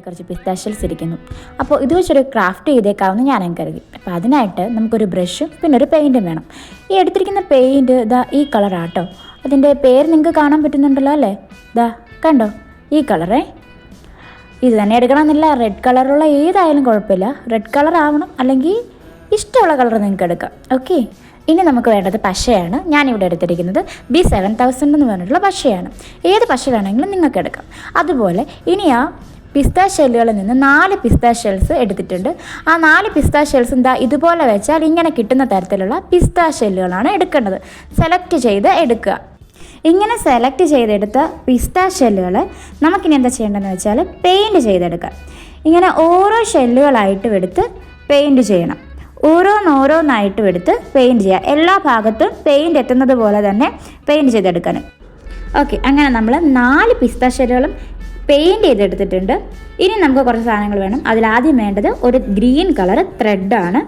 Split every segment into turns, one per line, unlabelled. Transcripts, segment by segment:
കുറച്ച് പിസ്താഷ്യൽസ് ഇരിക്കുന്നു. അപ്പോൾ ഇത് വെച്ചൊരു ക്രാഫ്റ്റ് ചെയ്തേക്കാമെന്ന് ഞാൻ കരുതി. അപ്പോൾ അതിനായിട്ട് നമുക്കൊരു ബ്രഷും പിന്നെ ഒരു പെയിൻറ്റും വേണം. ഈ എടുത്തിരിക്കുന്ന പെയിൻറ്റ് ഇതാ ഈ കളറാട്ടോ. അതിൻ്റെ പേര് നിങ്ങൾക്ക് കാണാൻ പറ്റുന്നുണ്ടല്ലോ അല്ലേ? ഇതാ കണ്ടോ ഈ കളറേ. ഇത് തന്നെ എടുക്കണമെന്നില്ല, റെഡ് കളറുള്ള ഏതായാലും കുഴപ്പമില്ല. റെഡ് കളർ ആവണം, അല്ലെങ്കിൽ ഇഷ്ടമുള്ള കളർ നിങ്ങൾക്ക് എടുക്കാം. ഓക്കെ, ഇനി നമുക്ക് വേണ്ടത് പശയാണ്. ഞാനിവിടെ എടുത്തിരിക്കുന്നത് B7000 എന്ന് പറഞ്ഞിട്ടുള്ള പശയാണ്. ഏത് പശ വേണമെങ്കിലും നിങ്ങൾക്ക് എടുക്കാം. അതുപോലെ ഇനി ആ പിസ്താ ഷെല്ലുകളിൽ നിന്ന് 4 പിസ്താ ഷെൽസ് എടുത്തിട്ടുണ്ട്. ആ 4 പിസ്താ ഷെൽസ് എന്താ ഇതുപോലെ വെച്ചാൽ ഇങ്ങനെ കിട്ടുന്ന തരത്തിലുള്ള പിസ്താ ഷെല്ലുകളാണ് എടുക്കേണ്ടത്. സെലക്ട് ചെയ്ത് എടുക്കുക. ഇങ്ങനെ സെലക്ട് ചെയ്തെടുത്ത പിസ്താ ഷെല്ലുകൾ നമുക്കിനി എന്താ ചെയ്യേണ്ടതെന്ന് വെച്ചാൽ പെയിൻറ്റ് ചെയ്തെടുക്കാം. ഇങ്ങനെ ഓരോ ഷെല്ലുകളായിട്ടും എടുത്ത് പെയിൻറ്റ് ചെയ്യണം. ഓരോന്നായിട്ടും എടുത്ത് പെയിൻറ്റ് ചെയ്യുക. എല്ലാ ഭാഗത്തും പെയിൻറ്റ് എത്തുന്നത് പോലെ തന്നെ പെയിൻറ്റ് ചെയ്തെടുക്കണം. ഓക്കെ, അങ്ങനെ നമ്മൾ 4 പിസ്താ ഷെല്ലുകളും പെയിൻറ്റ് ചെയ്തെടുത്തിട്ടുണ്ട്. ഇനി നമുക്ക് കുറച്ച് സാധനങ്ങൾ വേണം. അതിലാദ്യം വേണ്ടത് ഒരു ഗ്രീൻ കളർ ത്രെഡാണ്.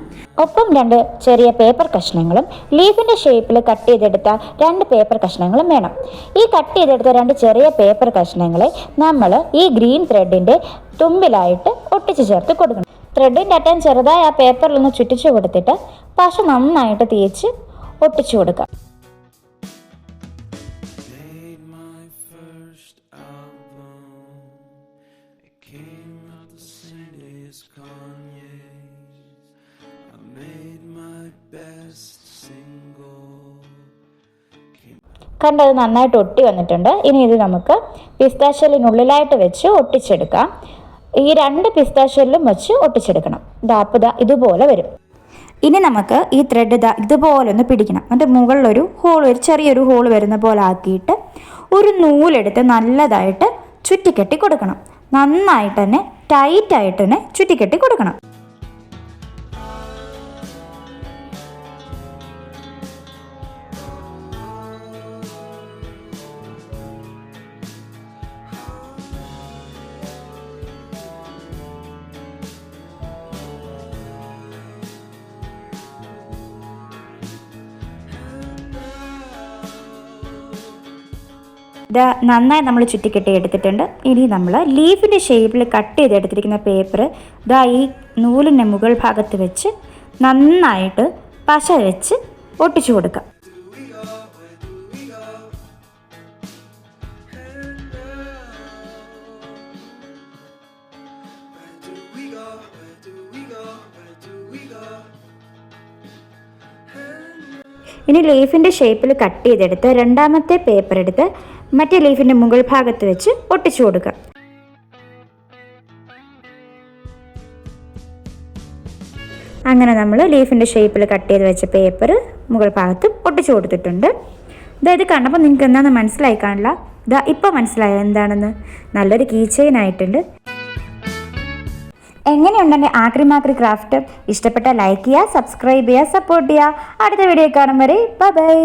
ഒപ്പം 2 ചെറിയ പേപ്പർ കഷ്ണങ്ങളും ലീഫിൻ്റെ ഷേപ്പിൽ കട്ട് ചെയ്തെടുത്ത 2 പേപ്പർ കഷ്ണങ്ങളും വേണം. ഈ കട്ട് ചെയ്തെടുത്ത 2 ചെറിയ പേപ്പർ കഷ്ണങ്ങളെ നമ്മൾ ഈ ഗ്രീൻ ത്രെഡിൻ്റെ തുമ്പിലായിട്ട് ഒട്ടിച്ച് ചേർത്ത് കൊടുക്കണം. ത്രെഡിൻ്റെ അറ്റം ചെറുതായി ആ പേപ്പറിലൊന്ന് ചുറ്റിച്ചു കൊടുത്തിട്ട് പശ നന്നായിട്ട് തേച്ച് ഒട്ടിച്ചു കൊടുക്കാം. കണ്ടത് നന്നായിട്ട് ഒട്ടി വന്നിട്ടുണ്ട്. ഇനി ഇത് നമുക്ക് പിസ്താഷ്യലിനുള്ളിലായിട്ട് വെച്ച് ഒട്ടിച്ചെടുക്കാം. ഈ 2 പിസ്താഷ്യലിലും വെച്ച് ഒട്ടിച്ചെടുക്കണം. അപ്പോൾ ഇതുപോലെ വരും. ഇനി നമുക്ക് ഈ ത്രെഡ് ഇതുപോലെ ഒന്ന് പിടിക്കണം. എന്നിട്ട് മുകളിലൊരു ചെറിയൊരു ഹോൾ വരുന്ന പോലെ ആക്കിയിട്ട് ഒരു നൂലെടുത്ത് നല്ലതായിട്ട് ചുറ്റിക്കെട്ടി കൊടുക്കണം. നന്നായിട്ട് തന്നെ ടൈറ്റായിട്ട് തന്നെ ചുറ്റിക്കെട്ടി കൊടുക്കണം. നന്നായി നമ്മൾ ചുറ്റിക്കെട്ടി എടുത്തിട്ടുണ്ട്. ഇനി നമ്മൾ ലീഫിൻ്റെ ഷേപ്പിൽ കട്ട് ചെയ്തെടുത്തിരിക്കുന്ന പേപ്പർ ഈ നൂലിൻ്റെ മുകൾ ഭാഗത്ത് വെച്ച് നന്നായിട്ട് പശ വെച്ച് ഒട്ടിച്ചു കൊടുക്കാം. ഇനി ലീഫിൻ്റെ ഷേപ്പിൽ കട്ട് ചെയ്തെടുത്ത് രണ്ടാമത്തെ പേപ്പർ എടുത്ത് മറ്റേ ലീഫിൻ്റെ മുകൾ ഭാഗത്ത് വെച്ച് ഒട്ടിച്ചു കൊടുക്കുക. അങ്ങനെ നമ്മൾ ലീഫിൻ്റെ ഷേപ്പിൽ കട്ട് ചെയ്ത് വെച്ച പേപ്പർ മുകൾ ഭാഗത്ത് ഒട്ടിച്ചു കൊടുത്തിട്ടുണ്ട്. ഇത് കണ്ടപ്പോൾ നിങ്ങൾക്ക് എന്താണെന്ന് മനസ്സിലായി കാണില്ല. ഇപ്പോൾ മനസ്സിലായോ എന്താണെന്ന്? നല്ലൊരു കീ ചെയിൻ ആയിട്ടുണ്ട്. എങ്ങനെയുണ്ടെങ്കിൽ ആക്രിമാക്രി ക്രാഫ്റ്റ് ഇഷ്ടപ്പെട്ടാൽ ലൈക്ക് ചെയ്യുക, സബ്സ്ക്രൈബ് ചെയ്യുക, സപ്പോർട്ട് ചെയ്യുക. അടുത്ത വീഡിയോ കാണും വരെ ബൈ.